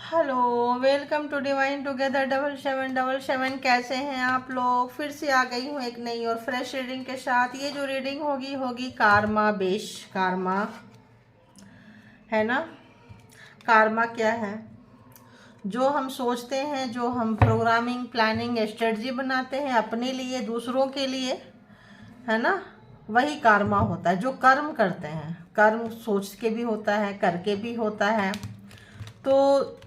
Hello, welcome to divine together 7777। कैसे हैं आप लोग? फिर से आ गई हूँ एक नई और फ्रेश रीडिंग के साथ। ये जो रीडिंग होगी कार्मा बेश कार्मा, है ना। कार्मा क्या है? जो हम सोचते हैं, जो हम प्रोग्रामिंग प्लानिंग स्ट्रेटजी बनाते हैं अपने लिए, दूसरों के लिए, है ना, वही कार्मा होता है। जो कर्म करते हैं, कर्म सोच के भी होता है, करके भी होता है। तो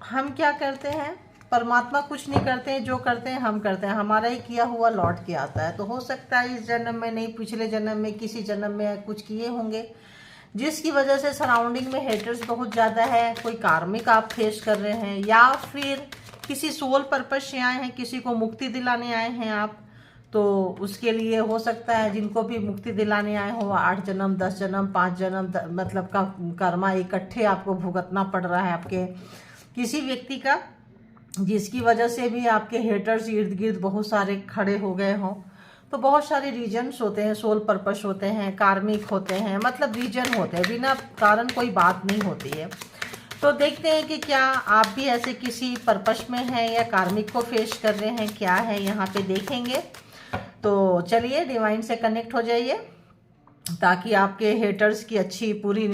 हम क्या करते हैं? परमात्मा कुछ नहीं करते हैं, जो करते हैं हम करते हैं। हमारा ही किया हुआ लौट के आता है। तो हो सकता है इस जन्म में नहीं, पिछले जन्म में, किसी जन्म में कुछ किए होंगे जिसकी वजह से सराउंडिंग में हेटर्स बहुत ज़्यादा है। कोई कार्मिक आप फेस कर रहे हैं, या फिर किसी सोल पर्पज से आए हैं, किसी को मुक्ति दिलाने आए हैं आप। तो उसके लिए हो सकता है जिनको भी मुक्ति दिलाने आए हो, 8 जन्म 10 जन्म 5 जन्म मतलब का कर्मा इकट्ठे आपको भुगतना पड़ रहा है आपके किसी व्यक्ति का, जिसकी वजह से भी आपके हेटर्स इर्द गिर्द बहुत सारे खड़े हो गए हों। तो बहुत सारे रीजन्स होते हैं, सोल पर्पस होते हैं, कार्मिक होते हैं, मतलब रीजन होते हैं, बिना कारण कोई बात नहीं होती है। तो देखते हैं कि क्या आप भी ऐसे किसी पर्पस में हैं या कार्मिक को फेस कर रहे हैं, क्या है यहाँ पे देखेंगे। तो चलिए डिवाइन से कनेक्ट हो जाइए, ताकि आपके हेटर्स की अच्छी पूरी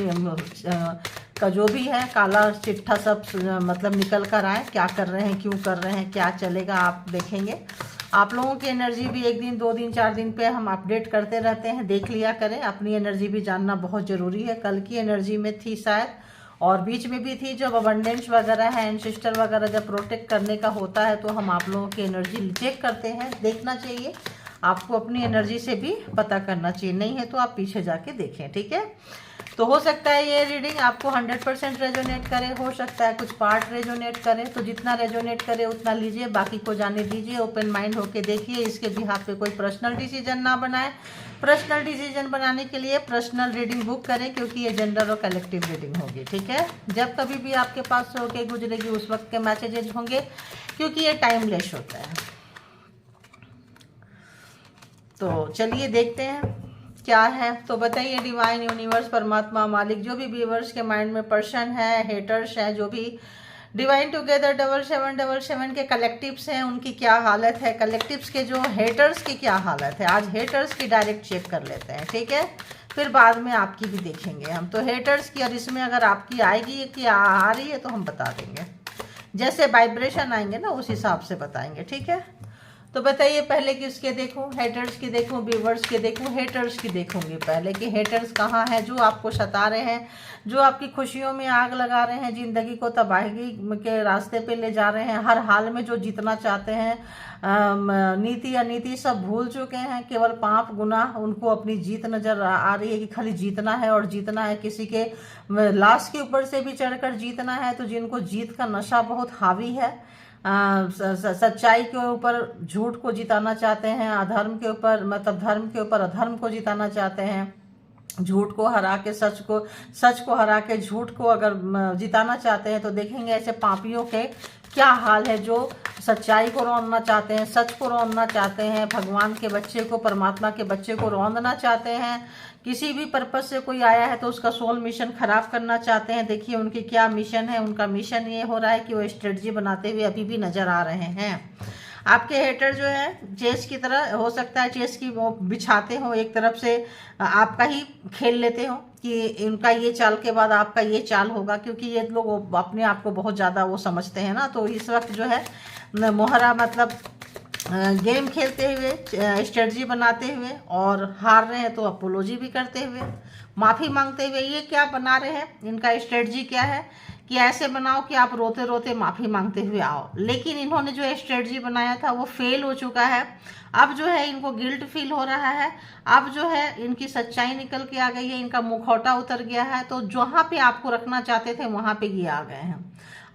का जो भी है काला चिट्ठा सब मतलब निकल कर आए। क्या कर रहे हैं, क्यों कर रहे हैं, क्या चलेगा, आप देखेंगे। आप लोगों की एनर्जी भी 1 दिन 2 दिन 4 दिन पे हम अपडेट करते रहते हैं, देख लिया करें। अपनी एनर्जी भी जानना बहुत ज़रूरी है। कल की एनर्जी में थी शायद, और बीच में भी थी, जब अबंडेंस वगैरह है, एंसेस्टर वगैरह जब प्रोटेक्ट करने का होता है, तो हम आप लोगों की एनर्जी चेक करते हैं। देखना चाहिए आपको, अपनी एनर्जी से भी पता करना चाहिए। नहीं है तो आप पीछे जाके देखें, ठीक है। तो हो सकता है ये रीडिंग आपको 100% रेजोनेट करे, हो सकता है कुछ पार्ट रेजोनेट करे। तो जितना रेजोनेट करे उतना लीजिए, बाकी को जाने दीजिए। ओपन माइंड होके देखिए, इसके बिहाफ पे कोई पर्सनल डिसीजन ना बनाए। पर्सनल डिसीजन बनाने के लिए पर्सनल रीडिंग बुक करें, क्योंकि ये जनरल और कलेक्टिव रीडिंग होगी, ठीक है। जब कभी भी आपके पास होके गुजरेगी उस वक्त के मैसेजेज होंगे, क्योंकि ये टाइमलेस होता है। तो चलिए देखते हैं क्या है। तो बताइए डिवाइन, यूनिवर्स, परमात्मा, मालिक, जो भी व्यूअर्स के माइंड में पर्सन है, हेटर्स है, जो भी डिवाइन टुगेदर 7777 के कलेक्टिव्स हैं, उनकी क्या हालत है। कलेक्टिव्स के जो हेटर्स की क्या हालत है, आज हेटर्स की डायरेक्ट चेक कर लेते हैं, ठीक है। फिर बाद में आपकी भी देखेंगे हम। तो हेटर्स की, और इसमें अगर आपकी आएगी कि आ रही है तो हम बता देंगे। जैसे वाइब्रेशन आएंगे ना, उस हिसाब से बताएंगे, ठीक है। तो बताइए पहले किसके देखूं? हेटर्स की देखूं, व्यूवर्स के देखूं? हेटर्स की देखूंगी पहले कि हेटर्स कहाँ है, जो आपको सता रहे हैं, जो आपकी खुशियों में आग लगा रहे हैं, जिंदगी को तबाही के रास्ते पे ले जा रहे हैं, हर हाल में जो जीतना चाहते हैं, नीति अनीति सब भूल चुके हैं, केवल पाप गुनाह उनको अपनी जीत नजर आ रही है कि खाली जीतना है और जीतना है। किसी के लाश के ऊपर से भी चढ़कर जीतना है। तो जिनको जीत का नशा बहुत हावी है, सच्चाई के ऊपर झूठ को जिताना चाहते हैं, अधर्म के ऊपर मतलब धर्म के ऊपर अधर्म को जिताना चाहते हैं, झूठ को हरा के सच को, सच को हरा के झूठ को अगर जिताना चाहते हैं, तो देखेंगे ऐसे पापियों के क्या हाल है, जो सच्चाई को रौंदना चाहते हैं, सच को रौंदना चाहते हैं, भगवान के बच्चे को, परमात्मा के बच्चे को रौंदना चाहते हैं। किसी भी पर्पज से कोई आया है तो उसका सोल मिशन खराब करना चाहते हैं। देखिए उनकी क्या मिशन है। उनका मिशन ये हो रहा है कि वो स्ट्रेटजी बनाते हुए अभी भी नजर आ रहे हैं। आपके हेटर जो है चेस की तरह, हो सकता है चेस की वो बिछाते हो, एक तरफ से आपका ही खेल लेते हो कि इनका ये चाल के बाद आपका ये चाल होगा, क्योंकि ये लोग अपने आप को बहुत ज़्यादा वो समझते हैं ना। तो इस वक्त जो है मोहरा मतलब गेम खेलते हुए, स्ट्रेटजी बनाते हुए, और हार रहे हैं तो अपोलॉजी भी करते हुए, माफ़ी मांगते हुए। ये क्या बना रहे हैं, इनका स्ट्रेटजी क्या है कि ऐसे बनाओ कि आप रोते रोते माफ़ी मांगते हुए आओ। लेकिन इन्होंने जो स्ट्रेटजी बनाया था वो फेल हो चुका है। अब जो है इनको गिल्ट फील हो रहा है। अब जो है इनकी सच्चाई निकल के आ गई है, इनका मुखौटा उतर गया है। तो जहाँ पे आपको रखना चाहते थे वहाँ पे ये आ गए हैं।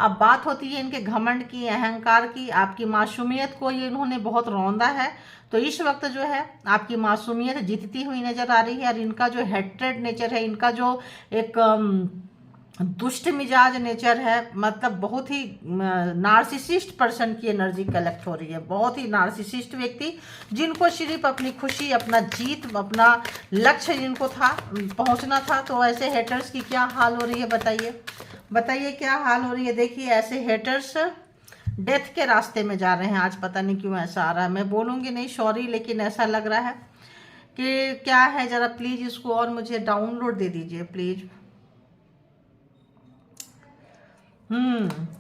अब बात होती है इनके घमंड की, अहंकार की, आपकी मासूमियत को ये इन्होंने बहुत रौंदा है। तो इस वक्त जो है आपकी मासूमियत जीतती हुई नजर आ रही है, और इनका जो हेट्रेड नेचर है, इनका जो एक दुष्ट मिजाज नेचर है, मतलब बहुत ही नार्सिसिस्ट पर्सन की एनर्जी कलेक्ट हो रही है। बहुत ही नार्सिसिस्ट व्यक्ति, जिनको सिर्फ अपनी खुशी, अपना जीत, अपना लक्ष्य जिनको था, पहुंचना था। तो ऐसे हेटर्स की क्या हाल हो रही है बताइए। बताइए क्या हाल हो रही है। देखिए ऐसे हेटर्स डेथ के रास्ते में जा रहे हैं आज, पता नहीं क्यों ऐसा आ रहा है। मैं बोलूँगी नहीं सॉरी, लेकिन ऐसा लग रहा है कि क्या है। ज़रा प्लीज़ इसको और मुझे डाउनलोड दे दीजिए प्लीज़।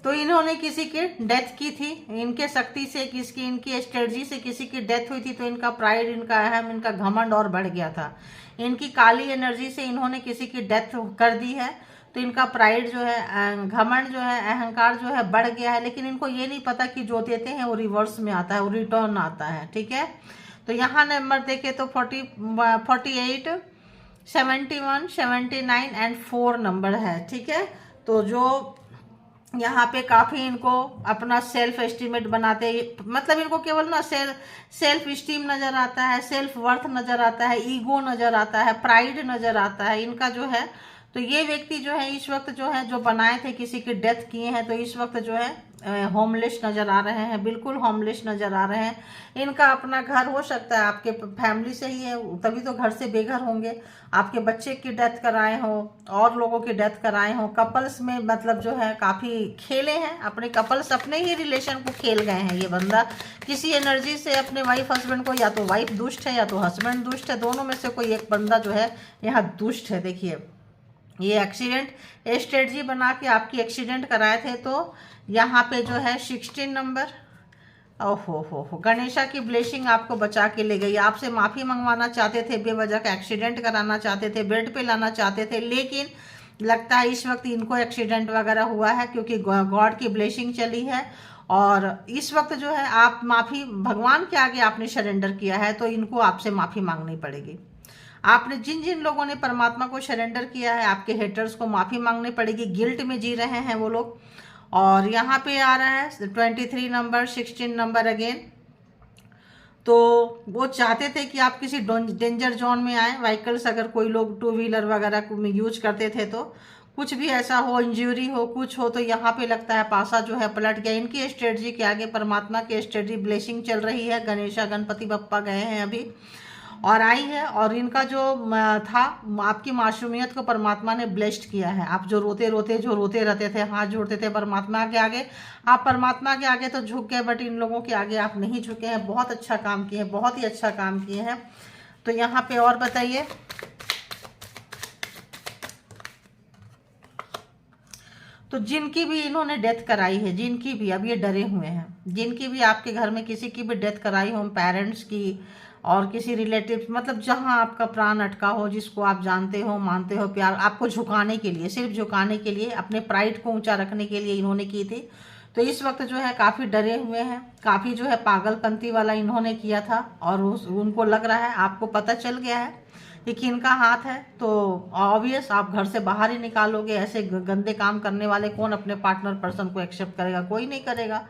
तो इन्होंने किसी की डेथ की थी, इनके शक्ति से किसकी, इनकी स्ट्रेटजी से किसी की डेथ हुई थी, तो इनका प्राइड, इनका अहम, इनका घमंड और बढ़ गया था। इनकी काली एनर्जी से इन्होंने किसी की डेथ कर दी है, तो इनका प्राइड जो है, घमंड जो है, अहंकार जो है बढ़ गया है। लेकिन इनको ये नहीं पता कि जो देते हैं वो रिवर्स में आता है, वो रिटर्न आता है। ठीक है, तो यहाँ नंबर देखे तो 48, 71, 79 एंड 4 नंबर है। ठीक है, तो जो यहाँ पे काफ़ी इनको अपना सेल्फ एस्टीमेट बनाते, मतलब इनको केवल ना सेल्फ स्टीम नज़र आता है, सेल्फ वर्थ नज़र आता है, ईगो नज़र आता है, प्राइड नज़र आता है इनका जो है। तो ये व्यक्ति जो है इस वक्त जो है, जो बनाए थे किसी की डेथ किए हैं, तो इस वक्त जो है होमलेस नज़र आ रहे हैं, बिल्कुल होमलेस नज़र आ रहे हैं। इनका अपना घर हो सकता है, आपके फैमिली से ही है, तभी तो घर से बेघर होंगे। आपके बच्चे की डेथ कराए हो, और लोगों की डेथ कराए हो, कपल्स में मतलब जो है काफ़ी खेले हैं, अपने कपल्स अपने ही रिलेशन को खेल गए हैं। ये बंदा किसी एनर्जी से अपने वाइफ हस्बैंड को, या तो वाइफ दुष्ट है या तो हस्बैंड दुष्ट है, दोनों में से कोई एक बंदा जो है यहाँ दुष्ट है। देखिए ये एक्सीडेंट स्ट्रेटजी बना के आपकी एक्सीडेंट कराए थे, तो यहाँ पे जो है 16 नंबर, ओहो हो, गणेशा की ब्लेसिंग आपको बचा के ले गई। आपसे माफ़ी मंगवाना चाहते थे, बेवजह का एक्सीडेंट कराना चाहते थे, बेड पे लाना चाहते थे, लेकिन लगता है इस वक्त इनको एक्सीडेंट वगैरह हुआ है, क्योंकि गॉड की ब्लेसिंग चली है। और इस वक्त जो है आप माफ़ी, भगवान के आगे आपने सरेंडर किया है, तो इनको आपसे माफ़ी मांगनी पड़ेगी। आपने जिन जिन लोगों ने परमात्मा को सरेंडर किया है, आपके हेटर्स को माफ़ी मांगनी पड़ेगी। गिल्ट में जी रहे हैं वो लोग। और यहाँ पे आ रहा है 23 नंबर, 16 नंबर अगेन। तो वो चाहते थे कि आप किसी डेंजर जोन में आए। व्हीकल्स अगर कोई लोग 2 व्हीलर वगैरह में यूज करते थे, तो कुछ भी ऐसा हो, इंजरी हो, कुछ हो, तो यहाँ पे लगता है पासा जो है पलट गया। इनकी स्ट्रेटजी के आगे परमात्मा की स्ट्रेटजी ब्लेसिंग चल रही है। गणेशा गणपति बप्पा गए हैं अभी और आई है, और इनका जो था, आपकी मासूमियत को परमात्मा ने ब्लेस्ड किया है। आप जो रोते रहते थे, हाथ जोड़ते थे परमात्मा के आगे, आप परमात्मा के आगे तो झुक गए, बट इन लोगों के आगे आप नहीं झुके हैं। बहुत अच्छा काम किए हैं, बहुत ही अच्छा काम किए हैं। तो यहाँ पे और बताइए, तो जिनकी भी इन्होंने डेथ कराई है, जिनकी भी, अब ये डरे हुए हैं, जिनकी भी आपके घर में किसी की भी डेथ कराई हो, पेरेंट्स की और किसी रिलेटिव, मतलब जहां आपका प्राण अटका हो, जिसको आप जानते हो, मानते हो, प्यार, आपको झुकाने के लिए, सिर्फ झुकाने के लिए, अपने प्राइड को ऊंचा रखने के लिए इन्होंने की थी। तो इस वक्त जो है काफ़ी डरे हुए हैं, काफ़ी जो है पागलपंती वाला इन्होंने किया था, और उनको लग रहा है, आपको पता चल गया है कि किनका हाथ है। तो ऑब्वियस आप घर से बाहर ही निकालोगे। ऐसे गंदे काम करने वाले कौन अपने पार्टनर पर्सन को एक्सेप्ट करेगा? कोई नहीं करेगा।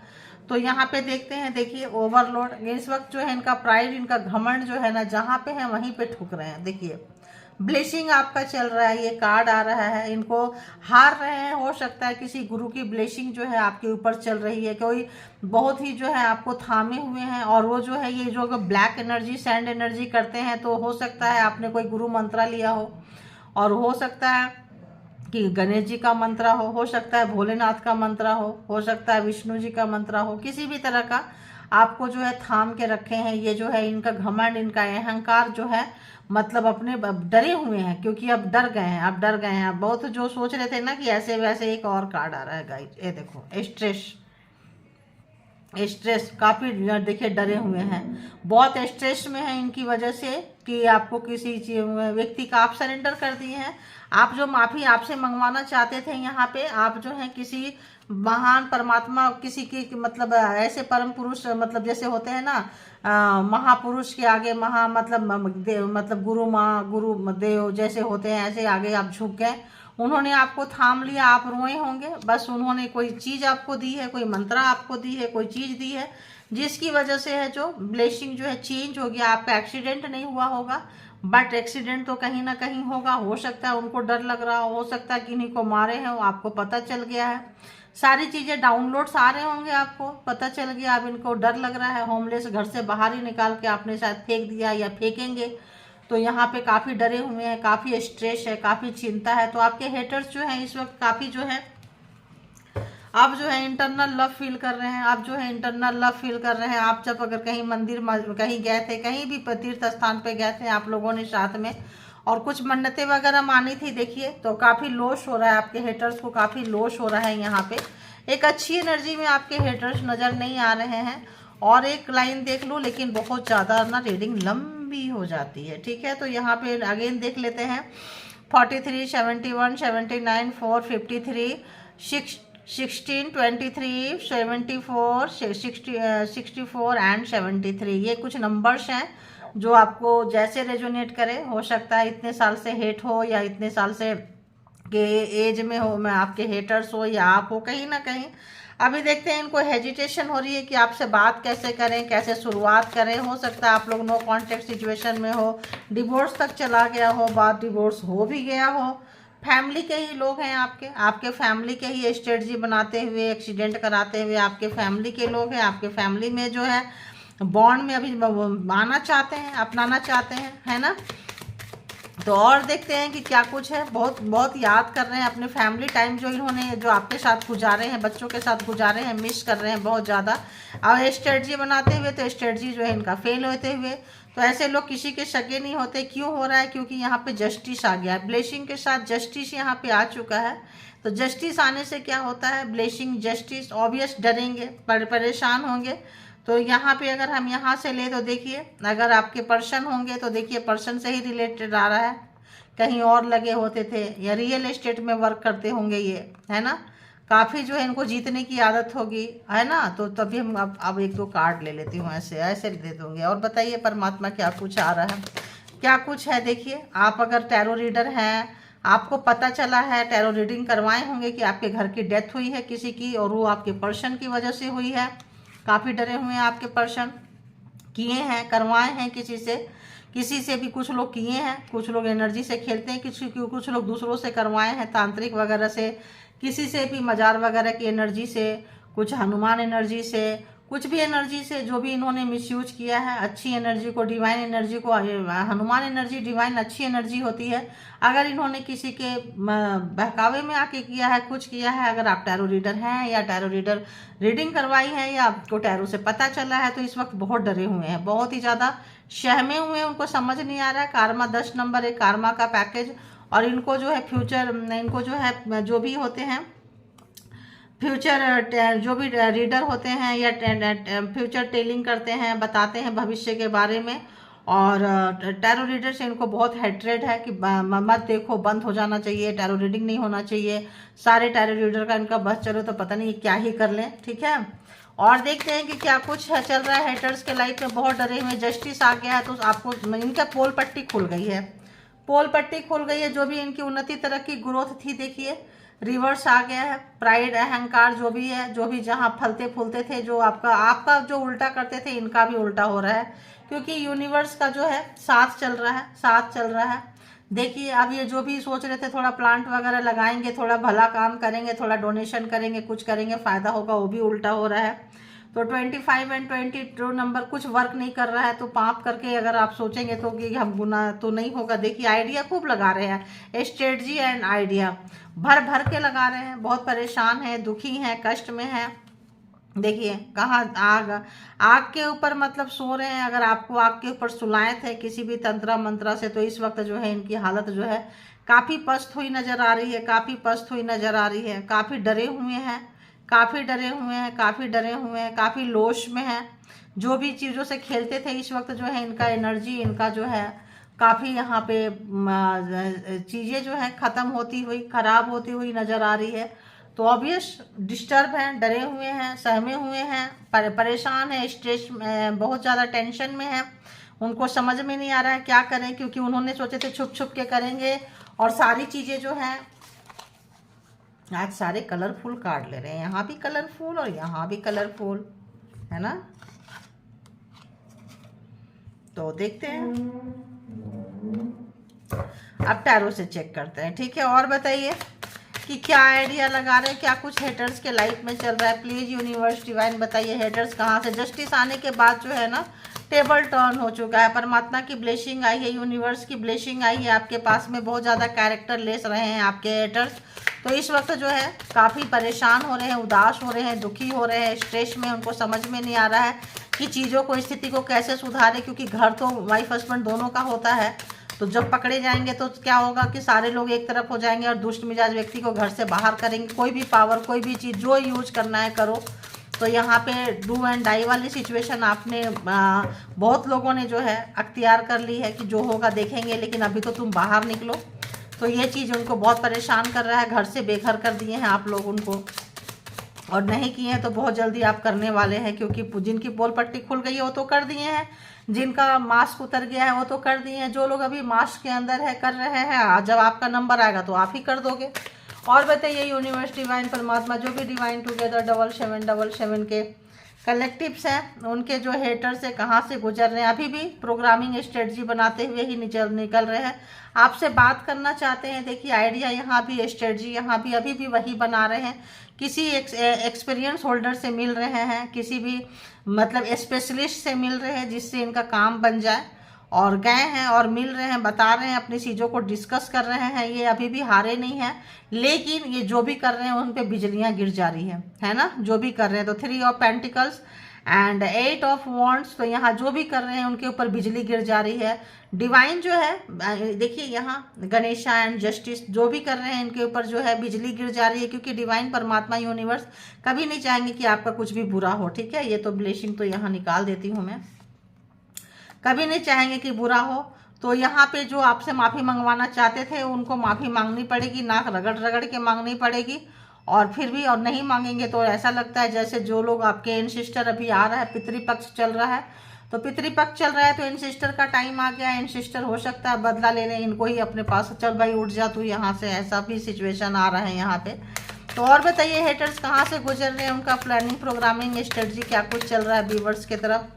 तो यहाँ पे देखते हैं, देखिए ओवरलोड, इस वक्त जो है इनका प्राइड, इनका घमंड जो है ना, जहाँ पे है वहीं पे ठुक रहे हैं। देखिए ब्लेसिंग आपका चल रहा है, ये कार्ड आ रहा है, इनको हार रहे हैं। हो सकता है किसी गुरु की ब्लेसिंग जो है आपके ऊपर चल रही है, कोई बहुत ही जो है आपको थामे हुए हैं, और वो जो है ये जो ब्लैक एनर्जी, सैंड एनर्जी करते हैं, तो हो सकता है आपने कोई गुरु मंत्रा लिया हो, और हो सकता है कि गणेश जी का मंत्र हो सकता है भोलेनाथ का मंत्र हो सकता है विष्णु जी का मंत्र हो, किसी भी तरह का आपको जो है थाम के रखे हैं। ये जो है इनका घमंड, इनका अहंकार जो है, मतलब अपने डरे हुए हैं, क्योंकि अब डर गए हैं, अब डर गए हैं बहुत। जो सोच रहे थे ना कि ऐसे वैसे, एक और कार्ड आ रहा है गाइस, ये देखो स्ट्रेस काफ़ी, देखिए डरे हुए हैं, बहुत स्ट्रेस में है इनकी वजह से कि आपको किसी व्यक्ति का आप सरेंडर कर दिए हैं। आप जो माफ़ी आपसे मंगवाना चाहते थे, यहाँ पे आप जो है किसी महान परमात्मा, किसी की मतलब ऐसे परम पुरुष, मतलब जैसे होते हैं ना महापुरुष के आगे, मतलब गुरु माँ, गुरु देव जैसे होते हैं, ऐसे आगे आप झुक गए। उन्होंने आपको थाम लिया, आप रोए होंगे। बस उन्होंने कोई चीज़ आपको दी है, कोई मंत्र आपको दी है, कोई चीज़ दी है, जिसकी वजह से है जो ब्लेसिंग जो है चेंज हो गया। आपका एक्सीडेंट नहीं हुआ होगा, बट एक्सीडेंट तो कहीं ना कहीं होगा। हो सकता है उनको डर लग रहा हो सकता है किन्हीं को मारे हैं, वो आपको पता चल गया है। सारी चीज़ें डाउनलोड्स आ रहे होंगे, आपको पता चल गया। अब इनको डर लग रहा है, होमलेस घर से बाहर ही निकाल के आपने शायद फेंक दिया या फेंकेंगे। तो यहाँ पे काफ़ी डरे हुए हैं, काफ़ी स्ट्रेस है, काफ़ी चिंता है। तो आपके हेटर्स जो हैं इस वक्त काफ़ी जो है आप जो है इंटरनल लव फील कर रहे हैं, आप जो है इंटरनल लव फील कर रहे हैं। आप जब अगर कहीं मंदिर कहीं गए थे, कहीं भी तीर्थ स्थान पे गए थे आप लोगों ने साथ में, और कुछ मन्नतें वगैरह मानी थी, देखिए तो काफ़ी लॉस हो रहा है, आपके हेटर्स को काफ़ी लॉस हो रहा है। यहाँ पे एक अच्छी एनर्जी में आपके हेटर्स नज़र नहीं आ रहे हैं। और एक लाइन देख लो, लेकिन बहुत ज़्यादा ना रीडिंग लंबी हो जाती है, ठीक है। तो यहाँ पे अगेन देख लेते हैं 43, 71, 79, 4, 53, 16, 23, 74, 64 एंड 73। ये कुछ नंबर्स हैं जो आपको जैसे रेजोनेट करे। हो सकता है इतने साल से हेट हो, या इतने साल से के एज में हो, मैं आपके हेटर्स हो, या आप हो कहीं ना कहीं। अभी देखते हैं इनको हेजिटेशन हो रही है कि आपसे बात कैसे करें, कैसे शुरुआत करें। हो सकता है आप लोग नो कॉन्टेक्ट सिचुएशन में हो, डिवोर्स तक चला गया हो, बात डिवोर्स हो भी गया हो। फैमिली के ही लोग हैं आपके फैमिली के ही स्ट्रेटजी बनाते हुए, एक्सीडेंट कराते हुए आपके फैमिली के लोग हैं। आपके फैमिली में जो है बॉन्ड में अभी आना चाहते हैं, अपनाना चाहते हैं, है ना। तो और देखते हैं कि क्या कुछ है। बहुत बहुत याद कर रहे हैं अपने फैमिली टाइम जो इन्होंने जो आपके साथ गुजारे हैं, बच्चों के साथ गुजारे हैं, मिस कर रहे हैं बहुत ज़्यादा। और स्ट्रेटजी बनाते हुए तो स्ट्रेटजी जो है इनका फेल होते हुए, तो ऐसे लोग किसी के सगे नहीं होते। क्यों हो रहा है? क्योंकि यहाँ पे जस्टिस आ गया है, ब्लेसिंग के साथ जस्टिस यहाँ पे आ चुका है। तो जस्टिस आने से क्या होता है, ब्लेसिंग जस्टिस, ऑब्वियस डरेंगे, परेशान होंगे। तो यहाँ पे अगर हम यहाँ से ले तो देखिए, अगर आपके पर्सन होंगे तो देखिए पर्सन से ही रिलेटेड आ रहा है, कहीं और लगे होते थे या रियल एस्टेट में वर्क करते होंगे ये, है ना। काफ़ी जो है इनको जीतने की आदत होगी, है ना। तो तभी हम अब एक दो कार्ड ले लेती हूँ, ऐसे ऐसे दे दूँगी। और बताइए परमात्मा क्या कुछ आ रहा है, क्या कुछ है। देखिए आप अगर टैरो रीडर हैं, आपको पता चला है, टैरो रीडिंग करवाए होंगे कि आपके घर की डेथ हुई है किसी की, और वो आपके पर्सन की वजह से हुई है। काफ़ी डरे हुए हैं आपके पर्सन, किए हैं, करवाए हैं किसी से भी। कुछ लोग किए हैं, कुछ लोग एनर्जी से खेलते हैं, कुछ लोग दूसरों से करवाए हैं, तांत्रिक वगैरह से, किसी से भी मजार वगैरह की एनर्जी से, कुछ हनुमान एनर्जी से, कुछ भी एनर्जी से जो भी इन्होंने मिसयूज किया है। अच्छी एनर्जी को, डिवाइन एनर्जी को, हनुमान एनर्जी डिवाइन अच्छी एनर्जी होती है। अगर इन्होंने किसी के बहकावे में आके किया है, कुछ किया है, अगर आप टैरो रीडर हैं या टैरो रीडर रीडिंग करवाई है या आपको टैरो से पता चला है, तो इस वक्त बहुत डरे हुए हैं, बहुत ही ज़्यादा सहमे हुए हैं। उनको समझ नहीं आ रहा है। कार्मा 10 नंबर एक कार्मा का पैकेज, और इनको जो है फ्यूचर, इनको जो है जो भी होते हैं फ्यूचर, जो भी रीडर होते हैं या फ्यूचर टेलिंग करते हैं, बताते हैं भविष्य के बारे में। और टैरो रीडर से इनको बहुत हेट्रेड है कि मत देखो, बंद हो जाना चाहिए, टैरो रीडिंग नहीं होना चाहिए। सारे टैरो रीडर का इनका बस चलो तो पता नहीं क्या ही कर लें, ठीक है। और देखते हैं कि क्या कुछ है चल रहा है हेटर्स के लाइफ में। बहुत डरे हुए, जस्टिस आ गया है तो आपको इनका पोल पट्टी खुल गई है, पोल पट्टी खुल गई है। जो भी इनकी उन्नति तरक्की ग्रोथ थी, देखिए रिवर्स आ गया है। प्राइड, अहंकार जो भी है, जो भी जहाँ फलते फूलते थे, जो आपका जो उल्टा करते थे, इनका भी उल्टा हो रहा है। क्योंकि यूनिवर्स का जो है साथ चल रहा है, साथ चल रहा है। देखिए अब ये जो भी सोच रहे थे थोड़ा प्लांट वगैरह लगाएंगे, थोड़ा भला काम करेंगे, थोड़ा डोनेशन करेंगे, कुछ करेंगे, फायदा होगा, वो भी उल्टा हो रहा है। तो 25 एंड 22 नंबर कुछ वर्क नहीं कर रहा है। तो पाप करके अगर आप सोचेंगे तो कि हम गुना तो नहीं होगा। देखिए आइडिया खूब लगा रहे हैं, स्ट्रेटजी एंड आइडिया भर भर के लगा रहे हैं। बहुत परेशान है, दुखी हैं, कष्ट में है। देखिए कहाँ आग के ऊपर मतलब सो रहे हैं। अगर आपको आग के ऊपर सुलाए थे किसी भी तंत्र मंत्र से, तो इस वक्त जो है इनकी हालत जो है काफ़ी पस्त हुई नज़र आ रही है, काफ़ी पस्त हुई नज़र आ रही है। काफ़ी डरे हुए हैं, काफ़ी डरे हुए हैं, काफ़ी डरे हुए हैं, काफ़ी लोश में हैं। जो भी चीज़ों से खेलते थे इस वक्त जो है इनका एनर्जी, इनका जो है काफ़ी यहाँ पे चीज़ें जो है ख़त्म होती हुई, ख़राब होती हुई नज़र आ रही है। तो ऑब्वियस डिस्टर्ब हैं, डरे हुए हैं, सहमे हुए हैं, परेशान है, स्ट्रेस, बहुत ज़्यादा टेंशन में है। उनको समझ में नहीं आ रहा है क्या करें, क्योंकि उन्होंने सोचे थे छुप छुप के करेंगे। और सारी चीज़ें जो हैं, आज सारे कलरफुल कार्ड ले रहे हैं, यहाँ भी कलरफुल और यहाँ भी कलरफुल, है ना। तो देखते हैं, अब टैरो से चेक करते हैं, ठीक है। और बताइए कि क्या आइडिया लगा रहे हैं, क्या कुछ हेटर्स के लाइफ में चल रहा है। प्लीज यूनिवर्स डिवाइन बताइए हेटर्स कहाँ से। जस्टिस आने के बाद जो है ना टेबल टर्न हो चुका है, परमात्मा की ब्लेसिंग आई है, यूनिवर्स की ब्लेसिंग आई है आपके पास में। बहुत ज़्यादा कैरेक्टर लेस रहे हैं आपके हेटर्स, तो इस वक्त जो है काफ़ी परेशान हो रहे हैं, उदास हो रहे हैं, दुखी हो रहे हैं, स्ट्रेस में। उनको समझ में नहीं आ रहा है कि चीज़ों को, स्थिति को कैसे सुधारे, क्योंकि घर तो वाइफ हस्बैंड दोनों का होता है। तो जब पकड़े जाएंगे तो क्या होगा कि सारे लोग एक तरफ हो जाएंगे और दुष्ट मिजाज व्यक्ति को घर से बाहर करेंगे। कोई भी पावर, कोई भी चीज़ जो यूज करना है करो। तो यहाँ पे डू एंड डाई वाली सिचुएशन आपने बहुत लोगों ने जो है अख्तियार कर ली है कि जो होगा देखेंगे, लेकिन अभी तो तुम बाहर निकलो। तो ये चीज़ उनको बहुत परेशान कर रहा है, घर से बेघर कर दिए हैं आप लोग उनको, और नहीं किए हैं तो बहुत जल्दी आप करने वाले हैं, क्योंकि जिनकी पोल पट्टी खुल गई है वो तो कर दिए हैं, जिनका मास्क उतर गया है वो तो कर दिए हैं। जो लोग अभी मास्क के अंदर है कर रहे हैं, जब आपका नंबर आएगा तो आप ही कर दोगे। और बताइए यूनिवर्स, डिवाइन, परमात्मा, जो भी डिवाइन टुगेदर 7777 के कलेक्टिव्स हैं, उनके जो हेटर्स है कहाँ से गुजर रहे हैं, अभी भी प्रोग्रामिंग स्ट्रेटजी बनाते हुए ही निकल रहे हैं, आपसे बात करना चाहते हैं। देखिए आइडिया यहाँ भी, स्ट्रेटजी यहाँ भी, अभी भी वही बना रहे हैं। किसी एक्सपीरियंस होल्डर से मिल रहे हैं, किसी भी मतलब स्पेशलिस्ट से मिल रहे हैं जिससे इनका काम बन जाए, और गए हैं और मिल रहे हैं, बता रहे हैं, अपनी चीज़ों को डिस्कस कर रहे हैं। ये अभी भी हारे नहीं हैं, लेकिन ये जो भी कर रहे हैं उन पे बिजलियां गिर जा रही है ना, जो भी कर रहे हैं। तो 3 of pentacles and 8 of wands, तो यहाँ जो भी कर रहे हैं उनके ऊपर बिजली गिर जा रही है। डिवाइन जो है, देखिए यहाँ गणेशा एंड जस्टिस, जो भी कर रहे हैं इनके ऊपर जो है बिजली गिर जा रही है, क्योंकि डिवाइन, परमात्मा, यूनिवर्स कभी नहीं चाहेंगे कि आपका कुछ भी बुरा हो। ठीक है, ये तो ब्लेसिंग तो यहाँ निकाल देती हूँ मैं, कभी नहीं चाहेंगे कि बुरा हो। तो यहाँ पे जो आपसे माफ़ी मंगवाना चाहते थे उनको माफ़ी मांगनी पड़ेगी, नाक रगड़ रगड़ के मांगनी पड़ेगी। और फिर भी और नहीं मांगेंगे तो ऐसा लगता है जैसे जो लोग आपके एनसिस्टर, अभी आ रहा है पितृपक्ष चल रहा है, तो पितृपक्ष चल रहा है तो एनसिस्टर का टाइम आ गया। एनसिस्टर हो सकता है बदला ले लें इनको ही अपने पास, चल भाई उठ जा तू यहाँ से, ऐसा भी सिचुएशन आ रहा है यहाँ पे। तो और बताइए हेटर्स कहाँ से गुजर रहे हैं, उनका प्लानिंग, प्रोग्रामिंग, स्ट्रेटजी क्या कुछ चल रहा है व्यूअर्स की तरफ।